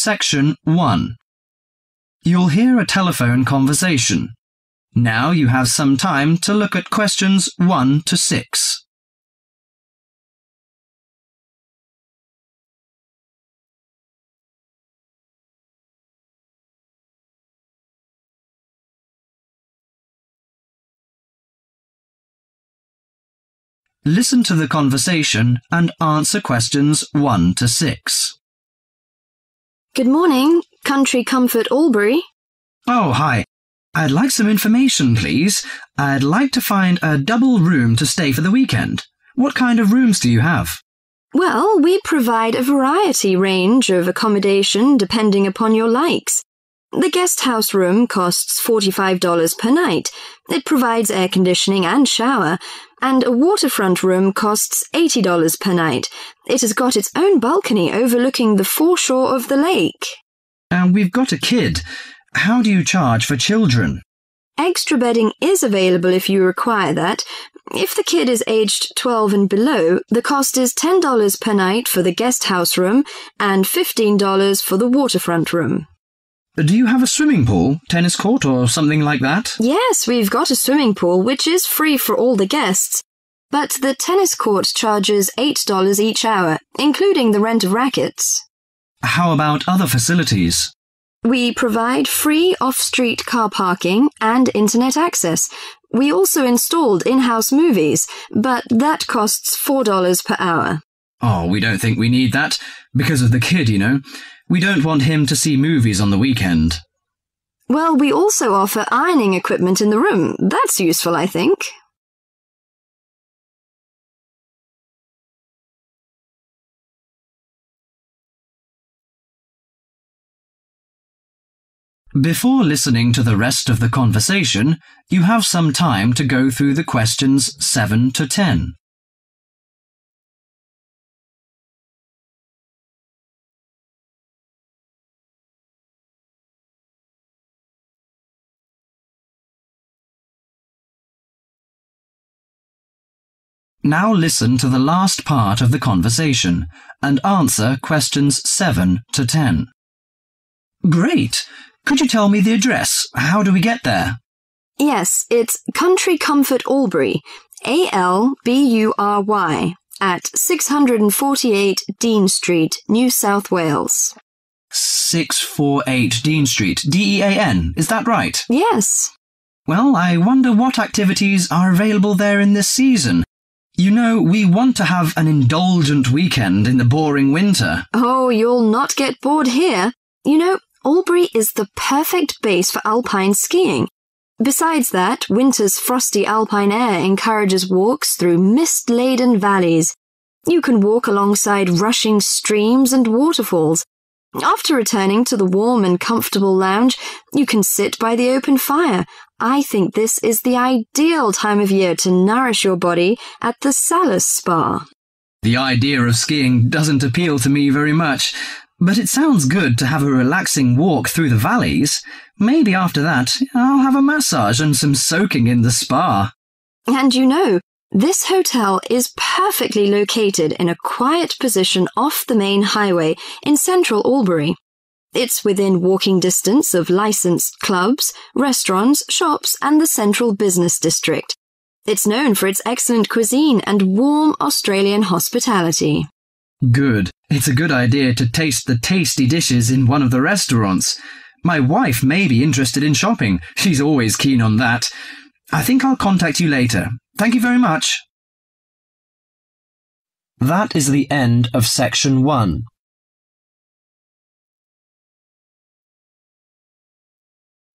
Section 1. You'll hear a telephone conversation. Now you have some time to look at questions 1 to 6. Listen to the conversation and answer questions 1 to 6. Good morning, Country Comfort Albury. Oh, hi. I'd like some information, please. I'd like to find a double room to stay for the weekend. What kind of rooms do you have? Well, we provide a variety range of accommodation depending upon your likes. The guest house room costs $45 per night. It provides air conditioning and shower, and a waterfront room costs $80 per night. It has got its own balcony overlooking the foreshore of the lake. And we've got a kid. How do you charge for children? Extra bedding is available if you require that. If the kid is aged 12 and below, the cost is $10 per night for the guest house room and $15 for the waterfront room. Do you have a swimming pool, tennis court or something like that? Yes, we've got a swimming pool, which is free for all the guests. But the tennis court charges $8 each hour, including the rent of rackets. How about other facilities? We provide free off-street car parking and internet access. We also installed in-house movies, but that costs $4 per hour. Oh, we don't think we need that. Because of the kid, you know. We don't want him to see movies on the weekend. Well, we also offer ironing equipment in the room. That's useful, I think. Before listening to the rest of the conversation, you have some time to go through the questions 7 to 10. Now listen to the last part of the conversation and answer questions 7 to 10. Great! Could you tell me the address? How do we get there? Yes, it's Country Comfort Albury, Albury, at 648 Dean Street, New South Wales. 648 Dean Street, Dean, is that right? Yes. Well, I wonder what activities are available there in this season. You know, we want to have an indulgent weekend in the boring winter. Oh, you'll not get bored here. You know, Albury is the perfect base for alpine skiing. Besides that, winter's frosty alpine air encourages walks through mist-laden valleys. You can walk alongside rushing streams and waterfalls. After returning to the warm and comfortable lounge, you can sit by the open fire. I think this is the ideal time of year to nourish your body at the Salus Spa. The idea of skiing doesn't appeal to me very much, but it sounds good to have a relaxing walk through the valleys. Maybe after that, I'll have a massage and some soaking in the spa. And you know, this hotel is perfectly located in a quiet position off the main highway in central Albury. It's within walking distance of licensed clubs, restaurants, shops, and the central business district. It's known for its excellent cuisine and warm Australian hospitality. Good. It's a good idea to taste the tasty dishes in one of the restaurants. My wife may be interested in shopping. She's always keen on that. I think I'll contact you later. Thank you very much. That is the end of section 1.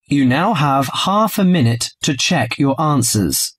You now have half a minute to check your answers.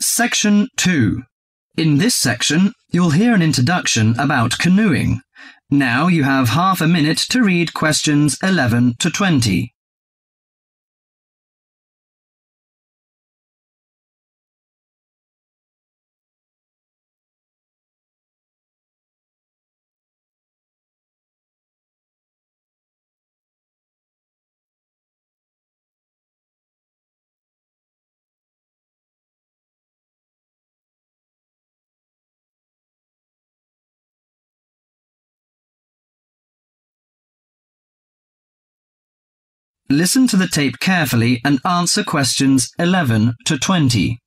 Section 2. In this section, you'll hear an introduction about canoeing. Now you have half a minute to read questions 11 to 20. Listen to the tape carefully and answer questions 11 to 20.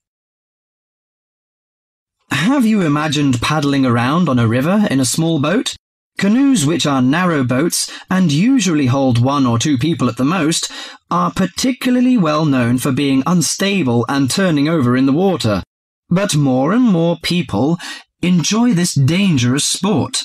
Have you imagined paddling around on a river in a small boat? Canoes, which are narrow boats and usually hold 1 or 2 people at the most, are particularly well known for being unstable and turning over in the water. But more and more people enjoy this dangerous sport.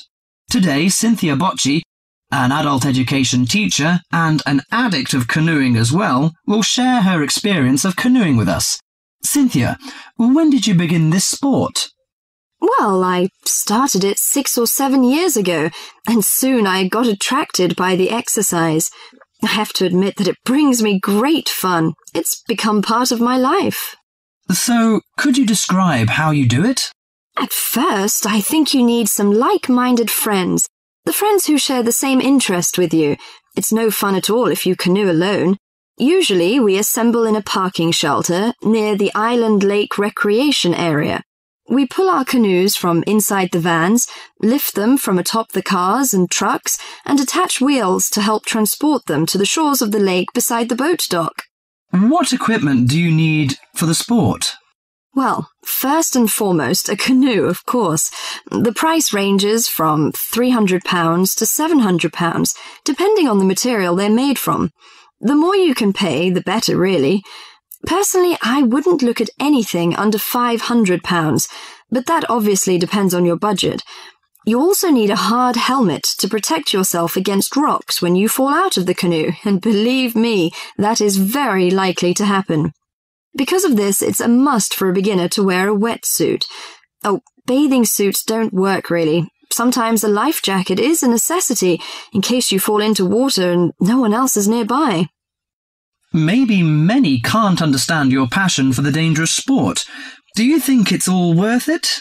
Today, Cynthia Bocci, an adult education teacher and an addict of canoeing as well, will share her experience of canoeing with us. Cynthia, when did you begin this sport? Well, I started it 6 or 7 years ago, and soon I got attracted by the exercise. I have to admit that it brings me great fun. It's become part of my life. So, could you describe how you do it? At first, I think you need some like-minded friends. The friends who share the same interest with you. It's no fun at all if you canoe alone. Usually, we assemble in a parking shelter near the Island Lake Recreation Area. We pull our canoes from inside the vans, lift them from atop the cars and trucks, and attach wheels to help transport them to the shores of the lake beside the boat dock. What equipment do you need for the sport? Well, first and foremost, a canoe, of course. The price ranges from £300 to £700, depending on the material they're made from. The more you can pay, the better, really. Personally, I wouldn't look at anything under £500, but that obviously depends on your budget. You also need a hard helmet to protect yourself against rocks when you fall out of the canoe, and believe me, that is very likely to happen. Because of this, it's a must for a beginner to wear a wetsuit. Oh, bathing suits don't work really. Sometimes a life jacket is a necessity in case you fall into water and no one else is nearby. Maybe many can't understand your passion for the dangerous sport. Do you think it's all worth it?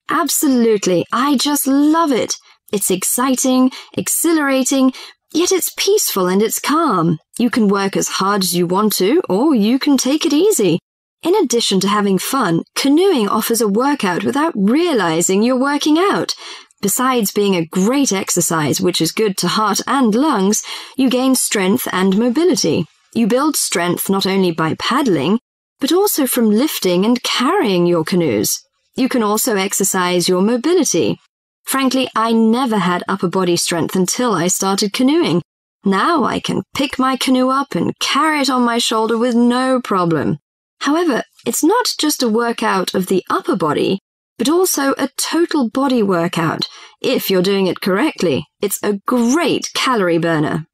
Absolutely. I just love it. It's exciting, exhilarating, yet it's peaceful and it's calm. You can work as hard as you want to, or you can take it easy. In addition to having fun, canoeing offers a workout without realizing you're working out. Besides being a great exercise, which is good to heart and lungs, you gain strength and mobility. You build strength not only by paddling, but also from lifting and carrying your canoes. You can also exercise your mobility. Frankly, I never had upper body strength until I started canoeing. Now I can pick my canoe up and carry it on my shoulder with no problem. However, it's not just a workout of the upper body, but also a total body workout. If you're doing it correctly, it's a great calorie burner.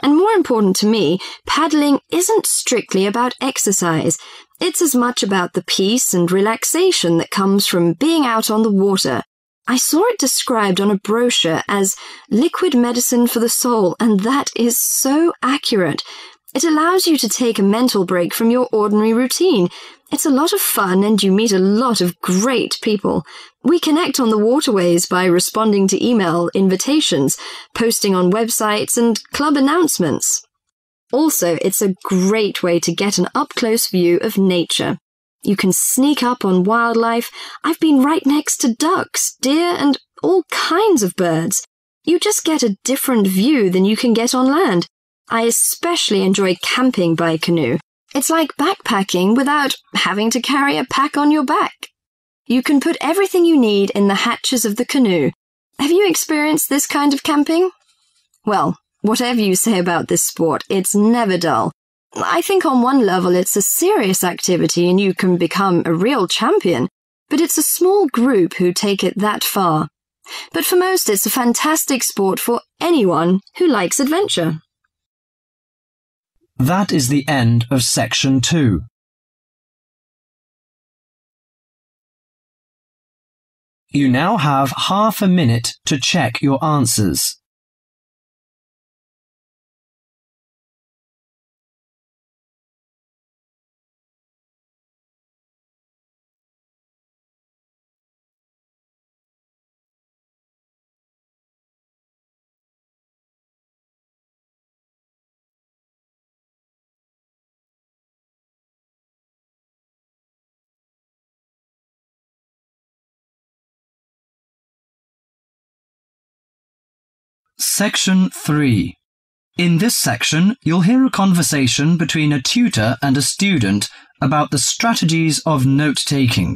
And more important to me, paddling isn't strictly about exercise. It's as much about the peace and relaxation that comes from being out on the water. I saw it described on a brochure as liquid medicine for the soul, and that is so accurate. It allows you to take a mental break from your ordinary routine. It's a lot of fun and you meet a lot of great people. We connect on the waterways by responding to email invitations, posting on websites and club announcements. Also, it's a great way to get an up-close view of nature. You can sneak up on wildlife. I've been right next to ducks, deer, and all kinds of birds. You just get a different view than you can get on land. I especially enjoy camping by canoe. It's like backpacking without having to carry a pack on your back. You can put everything you need in the hatches of the canoe. Have you experienced this kind of camping? Well, whatever you say about this sport, it's never dull. I think on one level it's a serious activity and you can become a real champion, but it's a small group who take it that far. But for most, it's a fantastic sport for anyone who likes adventure. That is the end of section 2. You now have half a minute to check your answers. Section 3. In this section, you'll hear a conversation between a tutor and a student about the strategies of note-taking.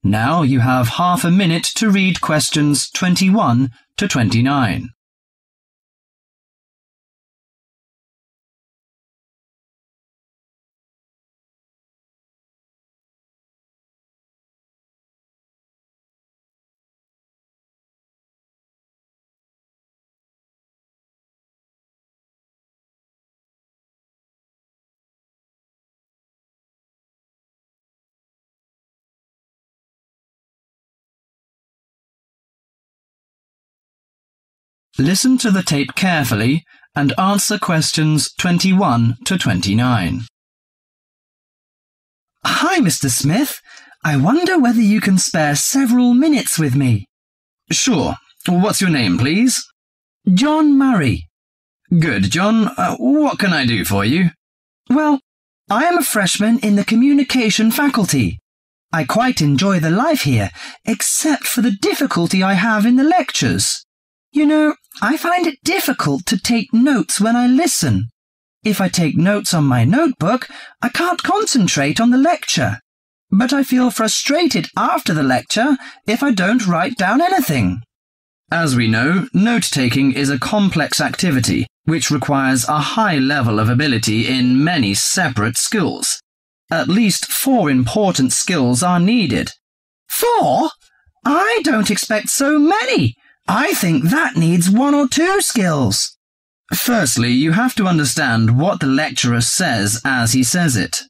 Now you have half a minute to read questions 21 to 29. Listen to the tape carefully and answer questions 21 to 29. Hi, Mr. Smith. I wonder whether you can spare several minutes with me. Sure. What's your name, please? John Murray. Good, John. What can I do for you? Well, I am a freshman in the communication faculty. I quite enjoy the life here, except for the difficulty I have in the lectures. You know, I find it difficult to take notes when I listen. If I take notes on my notebook, I can't concentrate on the lecture. But I feel frustrated after the lecture if I don't write down anything. As we know, note-taking is a complex activity which requires a high level of ability in many separate skills. At least 4 important skills are needed. 4? I don't expect so many. I think that needs 1 or 2 skills. Firstly, you have to understand what the lecturer says as he says it.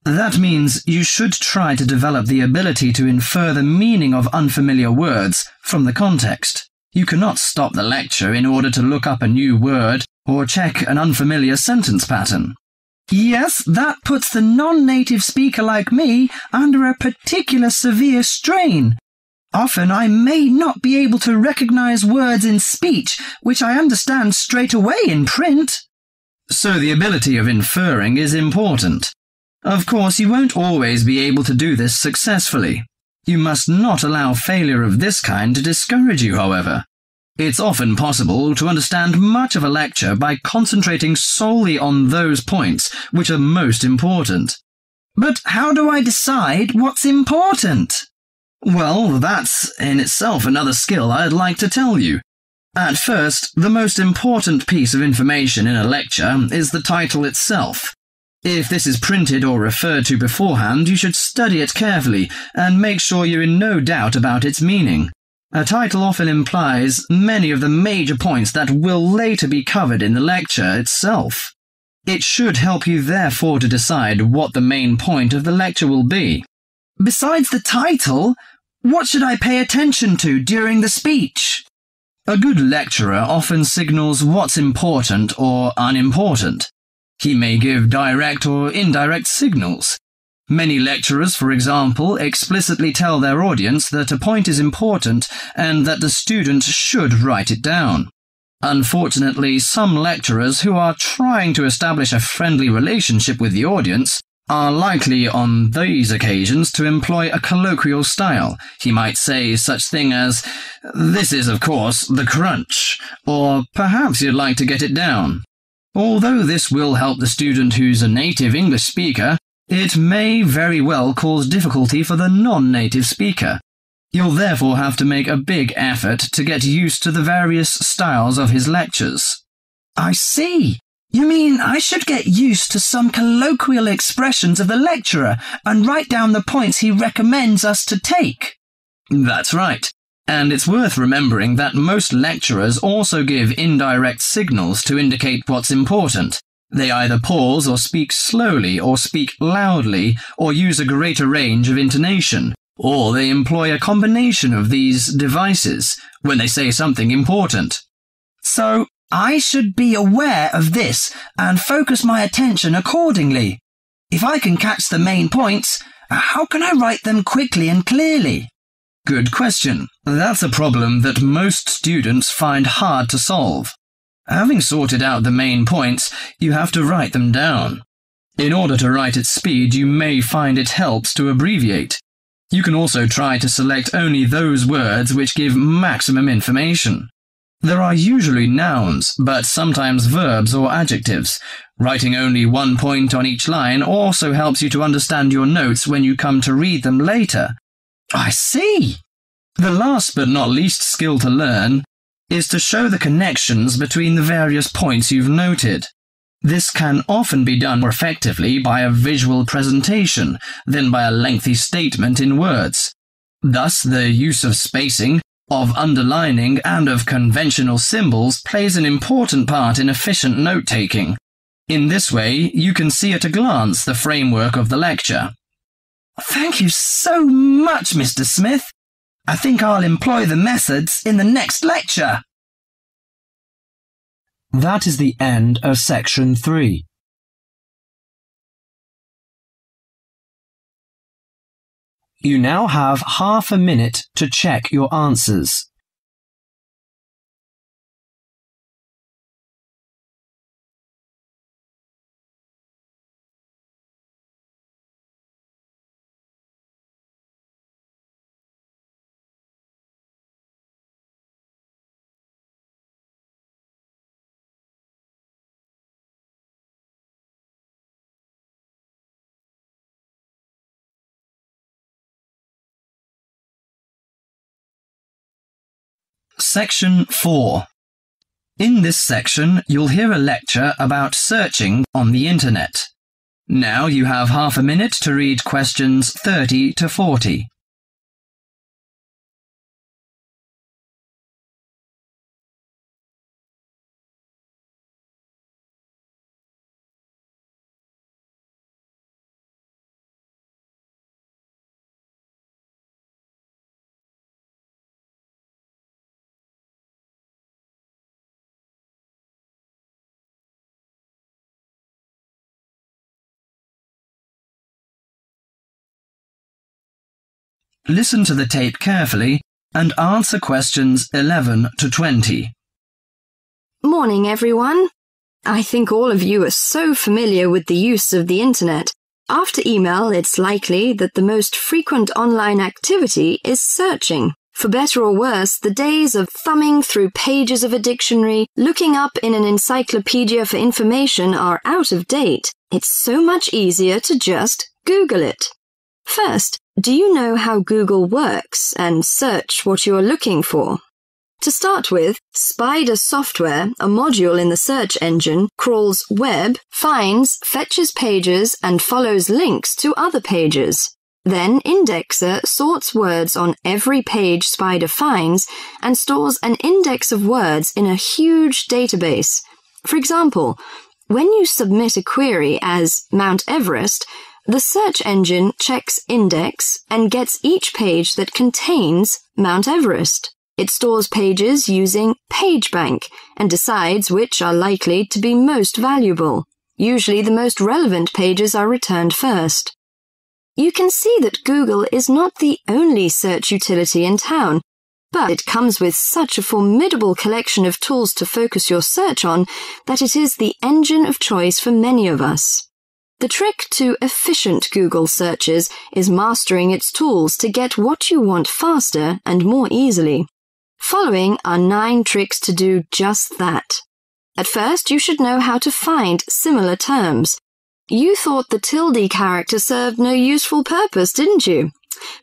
That means you should try to develop the ability to infer the meaning of unfamiliar words from the context. You cannot stop the lecture in order to look up a new word or check an unfamiliar sentence pattern. Yes, that puts the non-native speaker like me under a particular severe strain. Often I may not be able to recognize words in speech which I understand straight away in print. So the ability of inferring is important. Of course, you won't always be able to do this successfully. You must not allow failure of this kind to discourage you, however. It's often possible to understand much of a lecture by concentrating solely on those points which are most important. But how do I decide what's important? Well, that's in itself another skill I'd like to tell you. At first, the most important piece of information in a lecture is the title itself. If this is printed or referred to beforehand, you should study it carefully and make sure you're in no doubt about its meaning. A title often implies many of the major points that will later be covered in the lecture itself. It should help you therefore to decide what the main point of the lecture will be. Besides the title, what should I pay attention to during the speech? A good lecturer often signals what's important or unimportant. He may give direct or indirect signals. Many lecturers, for example, explicitly tell their audience that a point is important and that the student should write it down. Unfortunately, some lecturers who are trying to establish a friendly relationship with the audience are likely on these occasions to employ a colloquial style. He might say such thing as, "This is, of course, the crunch," or "Perhaps you'd like to get it down." Although this will help the student who's a native English speaker, it may very well cause difficulty for the non-native speaker. You'll therefore have to make a big effort to get used to the various styles of his lectures. I see. You mean I should get used to some colloquial expressions of the lecturer and write down the points he recommends us to take? That's right. And it's worth remembering that most lecturers also give indirect signals to indicate what's important. They either pause or speak slowly or speak loudly or use a greater range of intonation, or they employ a combination of these devices when they say something important. So, I should be aware of this and focus my attention accordingly. If I can catch the main points, how can I write them quickly and clearly? Good question. That's a problem that most students find hard to solve. Having sorted out the main points, you have to write them down. In order to write at speed, you may find it helps to abbreviate. You can also try to select only those words which give maximum information. There are usually nouns, but sometimes verbs or adjectives. Writing only one point on each line also helps you to understand your notes when you come to read them later. I see. The last but not least skill to learn is to show the connections between the various points you've noted. This can often be done more effectively by a visual presentation than by a lengthy statement in words. Thus, the use of spacing, of underlining, and of conventional symbols plays an important part in efficient note-taking. In this way, you can see at a glance the framework of the lecture. Thank you so much, Mr. Smith. I think I'll employ the methods in the next lecture. That is the end of section 3. You now have half a minute to check your answers. Section 4. In this section, you'll hear a lecture about searching on the internet. Now you have half a minute to read questions 30 to 40. Listen to the tape carefully and answer questions 11 to 20. Morning, everyone. I think all of you are so familiar with the use of the internet. After email, it's likely that the most frequent online activity is searching. For better or worse, the days of thumbing through pages of a dictionary, looking up in an encyclopedia for information are out of date. It's so much easier to just Google it. First, do you know how Google works and search what you are looking for? To start with, Spider software, a module in the search engine, crawls web, finds, fetches pages, and follows links to other pages. Then Indexer sorts words on every page Spider finds and stores an index of words in a huge database. For example, when you submit a query as Mount Everest, the search engine checks index and gets each page that contains Mount Everest. It stores pages using PageBank and decides which are likely to be most valuable. Usually the most relevant pages are returned first. You can see that Google is not the only search utility in town, but it comes with such a formidable collection of tools to focus your search on that it is the engine of choice for many of us. The trick to efficient Google searches is mastering its tools to get what you want faster and more easily. Following are 9 tricks to do just that. At first, you should know how to find similar terms. You thought the tilde character served no useful purpose, didn't you?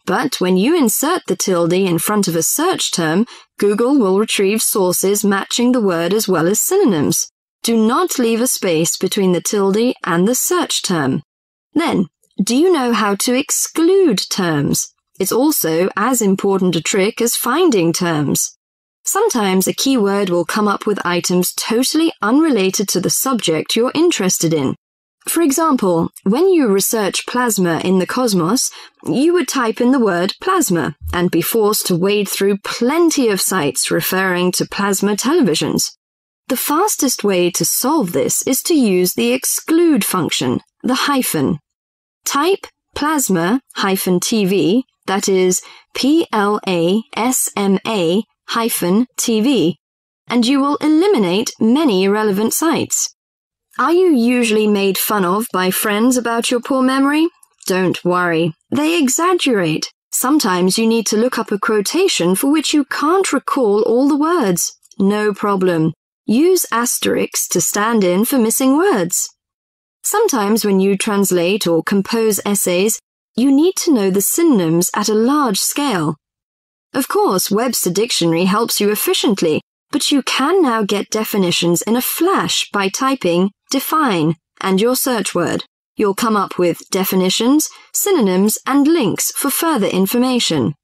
But when you insert the tilde in front of a search term, Google will retrieve sources matching the word as well as synonyms. Do not leave a space between the tilde and the search term. Then, do you know how to exclude terms? It's also as important a trick as finding terms. Sometimes a keyword will come up with items totally unrelated to the subject you're interested in. For example, when you research plasma in the cosmos, you would type in the word plasma and be forced to wade through plenty of sites referring to plasma televisions. The fastest way to solve this is to use the exclude function, the hyphen. Type plasma-TV, that is PLASMA-TV, and you will eliminate many irrelevant sites. Are you usually made fun of by friends about your poor memory? Don't worry, they exaggerate. Sometimes you need to look up a quotation for which you can't recall all the words. No problem. Use asterisks to stand in for missing words. Sometimes when you translate or compose essays, you need to know the synonyms at a large scale. Of course, Webster Dictionary helps you efficiently, but you can now get definitions in a flash by typing define and your search word. You'll come up with definitions, synonyms, and links for further information.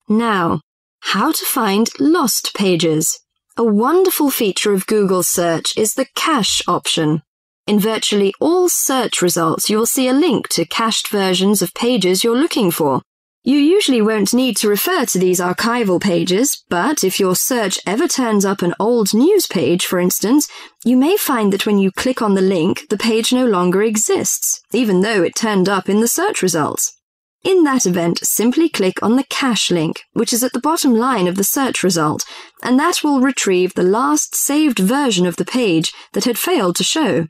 Now, how to find lost pages. A wonderful feature of Google search is the cache option. In virtually all search results, you will see a link to cached versions of pages you're looking for. You usually won't need to refer to these archival pages, but if your search ever turns up an old news page, for instance, you may find that when you click on the link, the page no longer exists, even though it turned up in the search results. In that event, simply click on the cache link, which is at the bottom line of the search result, and that will retrieve the last saved version of the page that had failed to show.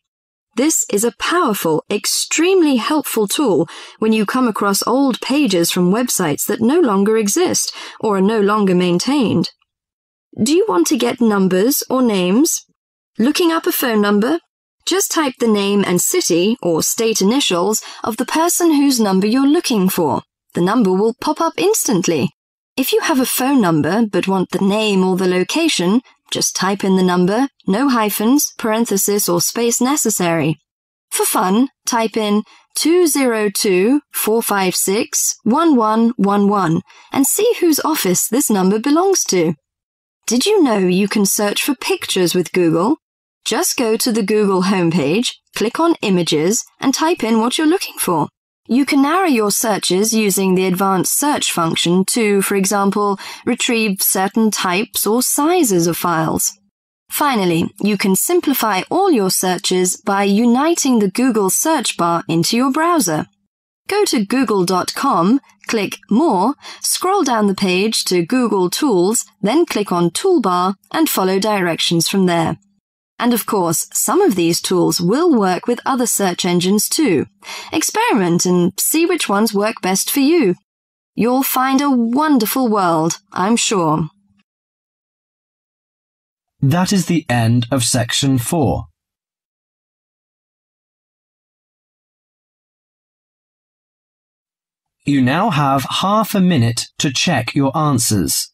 This is a powerful, extremely helpful tool when you come across old pages from websites that no longer exist or are no longer maintained. Do you want to get numbers or names? Looking up a phone number? Just type the name and city or state initials of the person whose number you're looking for. The number will pop up instantly. If you have a phone number but want the name or the location, just type in the number, no hyphens, parenthesis, or space necessary. For fun, type in 202-456-1111 and see whose office this number belongs to. Did you know you can search for pictures with Google? Just go to the Google homepage, click on Images, and type in what you're looking for. You can narrow your searches using the advanced search function to, for example, retrieve certain types or sizes of files. Finally, you can simplify all your searches by uniting the Google search bar into your browser. Go to google.com, click More, scroll down the page to Google Tools, then click on Toolbar and follow directions from there. And of course, some of these tools will work with other search engines too. Experiment and see which ones work best for you. You'll find a wonderful world, I'm sure. That is the end of section 4. You now have half a minute to check your answers.